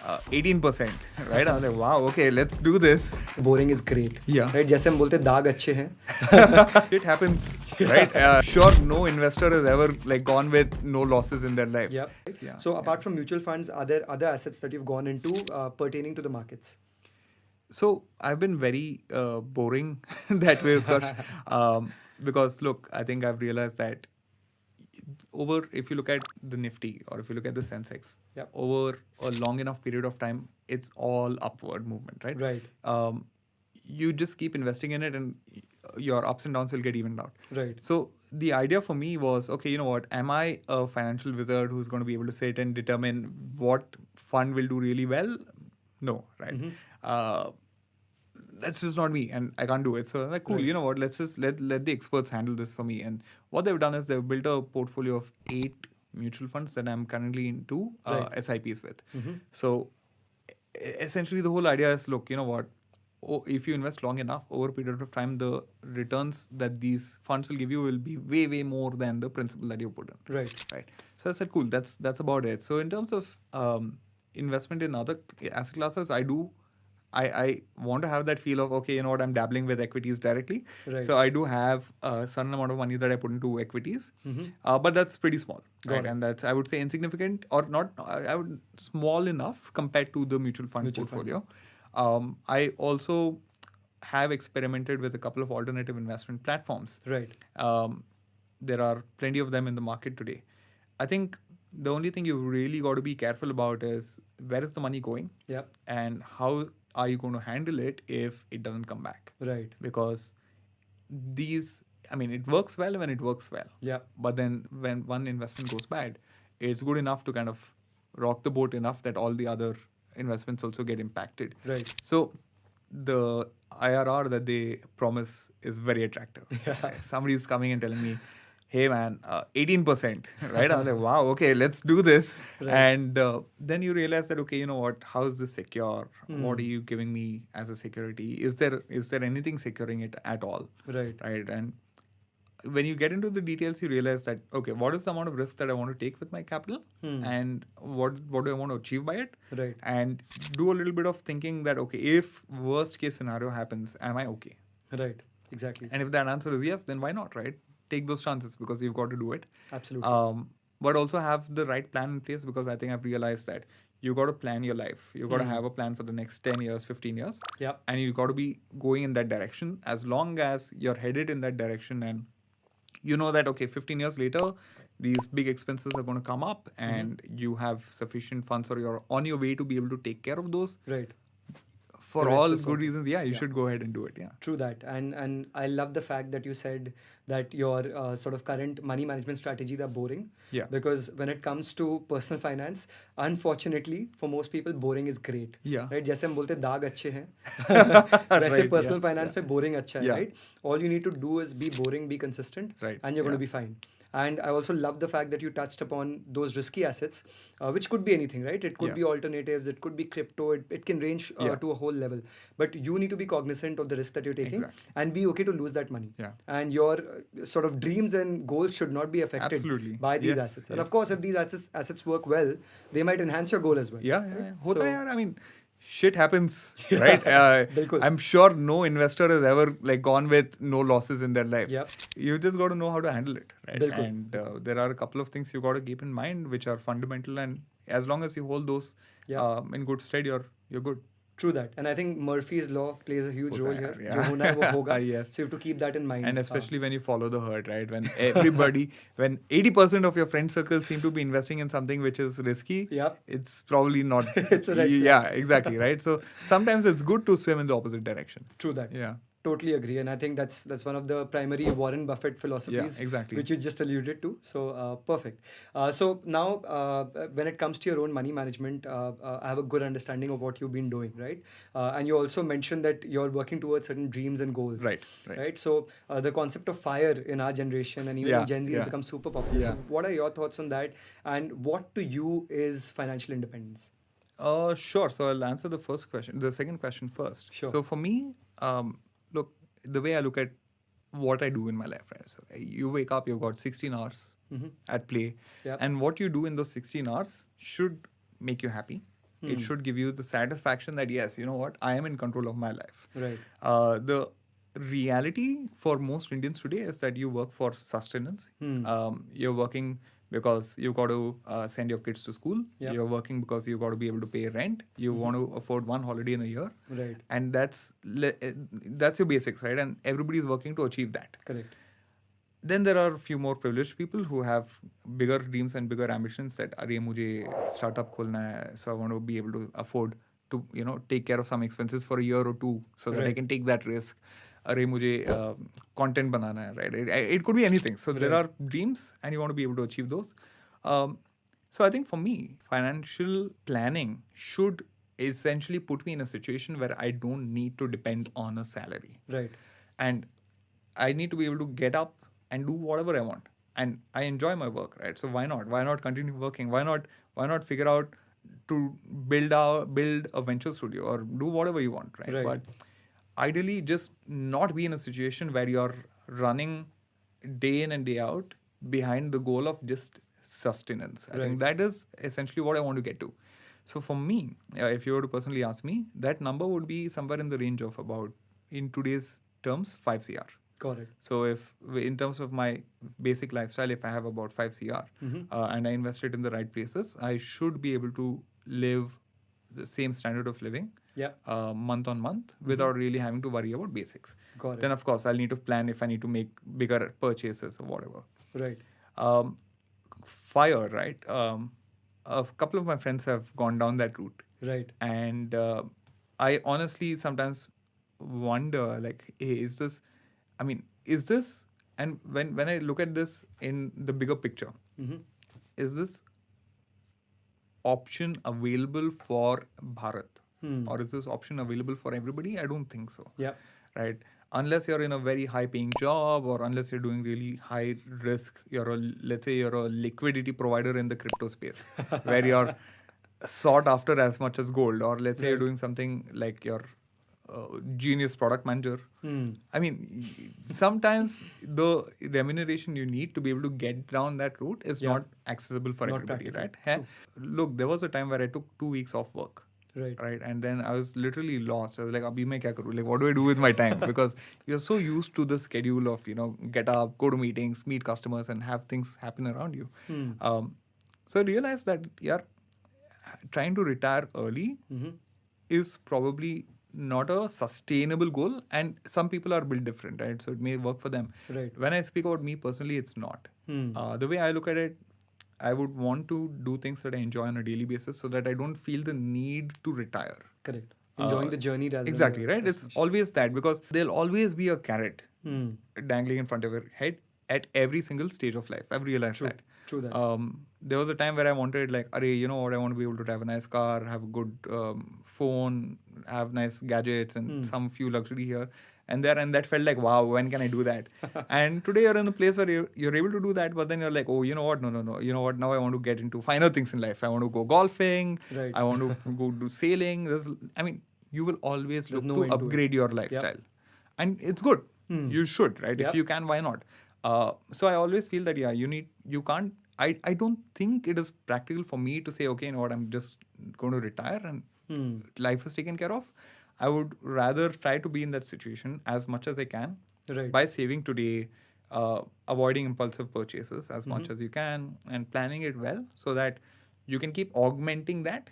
18%, right? I was like, wow, okay, let's do this. Boring is great. Yeah. Right? जैसे हम बोलते हैं दाग अच्छे हैं. It happens, right? Sure, no investor has ever like gone with no losses in their life. Yeah. So apart from mutual funds, are there other assets that you've gone into pertaining to the markets? So I've been very boring that way, Utkarsh. Because look, I think I've realized that if you look at the Nifty or if you look at the Sensex, over a long enough period of time, it's all upward movement, right? Right. You just keep investing in it and your ups and downs will get evened out. Right. So the idea for me was, okay, you know what, am I a financial wizard who's going to be able to sit and determine what fund will do really well? No, right? Mm-hmm. That's just not me and I can't do it. So I'm like, cool, you know what, let's just let the experts handle this for me. And what they've done is they've built a portfolio of 8 mutual funds that I'm currently into SIPs with. Mm-hmm. So essentially the whole idea is, look, you know what, if you invest long enough, over a period of time, the returns that these funds will give you will be way, way more than the principal that you put in. Right. So I said, cool, that's about it. So in terms of investment in other asset classes, I want to have that feel of, okay, you know what, I'm dabbling with equities directly. Right. So I do have a certain amount of money that I put into equities, but that's pretty small. Right. And that's, I would say, insignificant or not, small enough compared to the mutual fund portfolio. I also have experimented with a couple of alternative investment platforms. Right. There are plenty of them in the market today. I think the only thing you've really got to be careful about is where is the money going? Yep. And how are you going to handle it if it doesn't come back? Right. Because it works well when it works well. Yeah. But then when one investment goes bad, it's good enough to kind of rock the boat enough that all the other investments also get impacted. Right. So the IRR that they promise is very attractive. Yeah. Somebody's coming and telling me, hey man, 18%, right? I was like, wow, okay, let's do this. Right. And then you realize that, okay, you know what, how is this secure? What are you giving me as a security? Is there anything securing it at all? Right. And when you get into the details, you realize that, okay, what is the amount of risk that I want to take with my capital? And what do I want to achieve by it? Right. And do a little bit of thinking that, okay, if worst case scenario happens, am I okay? Right. Exactly. And if that answer is yes, then why not, right? Take those chances because you've got to do it. Absolutely. But also have the right plan in place, because I think I've realized that you got to plan your life. You got to have a plan for the next 10 years, 15 years. Yep. And you got to be going in that direction. As long as you're headed in that direction and you know that, okay, 15 years later, these big expenses are going to come up and you have sufficient funds or you're on your way to be able to take care of those. Right. For all good reasons, you should go ahead and do it. Yeah. True that. And I love the fact that you said that your sort of current money management strategies are boring. Yeah. Because when it comes to personal finance, unfortunately, for most people, boring is great. Yeah. Right? जैसे हम बोलते हैं दाग अच्छे हैं, वैसे personal finance पे boring अच्छा है, right? All you need to do is be boring, be consistent, and you're going to be fine. And I also love the fact that you touched upon those risky assets, which could be anything, right? It could be alternatives, it could be crypto, it can range to a whole level. But you need to be cognizant of the risk that you're taking and be okay to lose that money. Yeah. And your sort of dreams and goals should not be affected by these assets. And of course, if these assets work well, they might enhance your goal as well. Yeah. Hota hai yaar. I mean, shit happens, right? I'm sure no investor has ever gone with no losses in their life. Yep. You just got to know how to handle it, right? And there are a couple of things you got to keep in mind which are fundamental, and as long as you hold those in good stead, you're good. True that. And I think Murphy's Law plays a huge role here. Jo hona hai, wo hoga. Yes. So you have to keep that in mind. And especially when you follow the herd, right? When when 80% of your friend circle seem to be investing in something which is risky, it's probably not. It's a right. Yeah, exactly, right? So sometimes it's good to swim in the opposite direction. True that. Yeah. Totally agree, and I think that's one of the primary Warren Buffett philosophies, which you just alluded to. So perfect. So now, when it comes to your own money management, I have a good understanding of what you've been doing, right? And you also mentioned that you're working towards certain dreams and goals, right? So the concept of FIRE in our generation and even in Gen Z has become super popular. So what are your thoughts on that? And what to you is financial independence? Sure. So I'll answer the second question first. Sure. So for me, look, the way I look at what I do in my life, right? So you wake up, you've got 16 hours at play. Yep. And what you do in those 16 hours should make you happy. It should give you the satisfaction that, yes, you know what, I am in control of my life. Right. The reality for most Indians today is that you work for sustenance. You're working because you got to send your kids to school. Yep. You're working because you got to be able to pay rent. You want to afford one holiday in a year. Right. And that's your basics, right? And everybody's working to achieve that. Correct. Then there are a few more privileged people who have bigger dreams and bigger ambitions that, Arey, mujhe startup kholna hai, so I want to be able to afford to, take care of some expenses for a year or two so that I can take that risk. Arey, mujhe content banana hai, right? It could be anything. So there are dreams and you want to be able to achieve those. So I think for me, financial planning should essentially put me in a situation where I don't need to depend on a salary. Right. And I need to be able to get up and do whatever I want. And I enjoy my work, right? So why not? Why not continue working? Why not figure out to build a venture studio or do whatever you want, right? But ideally, just not be in a situation where you're running day in and day out behind the goal of just sustenance. I think that is essentially what I want to get to. So for me, if you were to personally ask me, that number would be somewhere in the range of about, in today's terms, 5 CR. Got it. So if in terms of my basic lifestyle, if I have about 5 CR and I invest it in the right places, I should be able to live the same standard of living month on month without really having to worry about basics. Got it. Then of course I'll need to plan if I need to make bigger purchases or whatever. Right. FIRE, right? A couple of my friends have gone down that route. Right. And I honestly sometimes wonder, like, hey, is this, and when I look at this in the bigger picture, is this option available for Bharat? Or is this option available for everybody? I don't think so. Yeah. Right? Unless you're in a very high paying job or unless you're doing really high risk, let's say you're a liquidity provider in the crypto space where you're sought after as much as gold, or let's say you're doing something like you're genius product manager. I mean, sometimes the remuneration you need to be able to get down that route is not accessible for everybody, right? Look, there was a time where I took 2 weeks off work. Right. And then I was literally lost. I was like, abhi main kya karu? Like, what do I do with my time? Because you're so used to the schedule of, get up, go to meetings, meet customers, and have things happen around you. So I realized that, trying to retire early is probably not a sustainable goal, and some people are built different, right? So it may work for them. Right. When I speak about me personally, it's not. The way I look at it, I would want to do things that I enjoy on a daily basis so that I don't feel the need to retire. Correct. Enjoying the journey rather exactly, than right? It's always that, because there'll always be a carrot dangling in front of your head at every single stage of life. I've realized that. True that. There was a time where I wanted, like, you know what, I want to be able to drive a nice car, have a good phone, have nice gadgets and some few luxury here and there. And that felt like, wow, when can I do that? And today you're in a place where you're able to do that, but then you're like, oh, you know what? No. You know what? Now I want to get into finer things in life. I want to go golfing. Right. I want to go do sailing. You will always look to upgrade your lifestyle. And it's good. You should, right? If you can, why not? So I always feel that, you can't, I don't think it is practical for me to say, okay, you know what, I'm just going to retire and life is taken care of. I would rather try to be in that situation as much as I can by saving today, avoiding impulsive purchases as much as you can, and planning it well so that you can keep augmenting that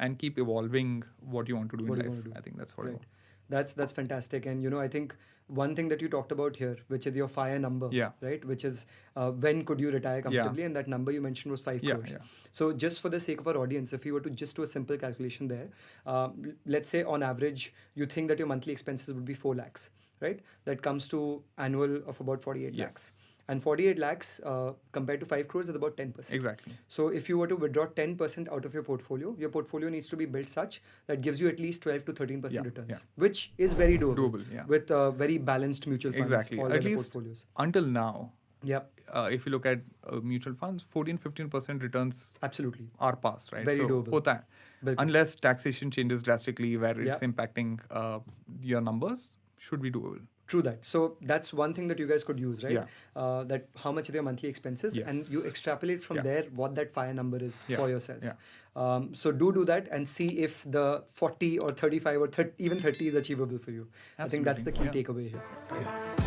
and keep evolving what you want to do in life. I think that's what I want. That's fantastic. And, I think one thing that you talked about here, which is your FIRE number, right? Which is when could you retire comfortably? And that number you mentioned was 5 crores. Yeah. So just for the sake of our audience, if you were to just do a simple calculation there, let's say on average, you think that your monthly expenses would be 4 lakhs, right? That comes to annual of about 48 lakhs. And 48 lakhs compared to 5 crores is about 10%. Exactly. So if you were to withdraw 10% out of your portfolio needs to be built such that gives you at least 12 to 13% returns, which is very doable with very balanced mutual funds. Exactly. All at least portfolios. Until now. If you look at mutual funds, 14-15% returns absolutely are past, right? Very doable. Hota hai. Unless taxation changes drastically where it's impacting your numbers, should be doable. True that. So that's one thing that you guys could use, right? Yeah. That how much are their monthly expenses, Yes. and you extrapolate from there what that FIRE number is for yourself. Yeah. So do that and see if the 40 or 35 or 30, even 30 is achievable for you. Absolutely. I think that's the key takeaway here. Yeah.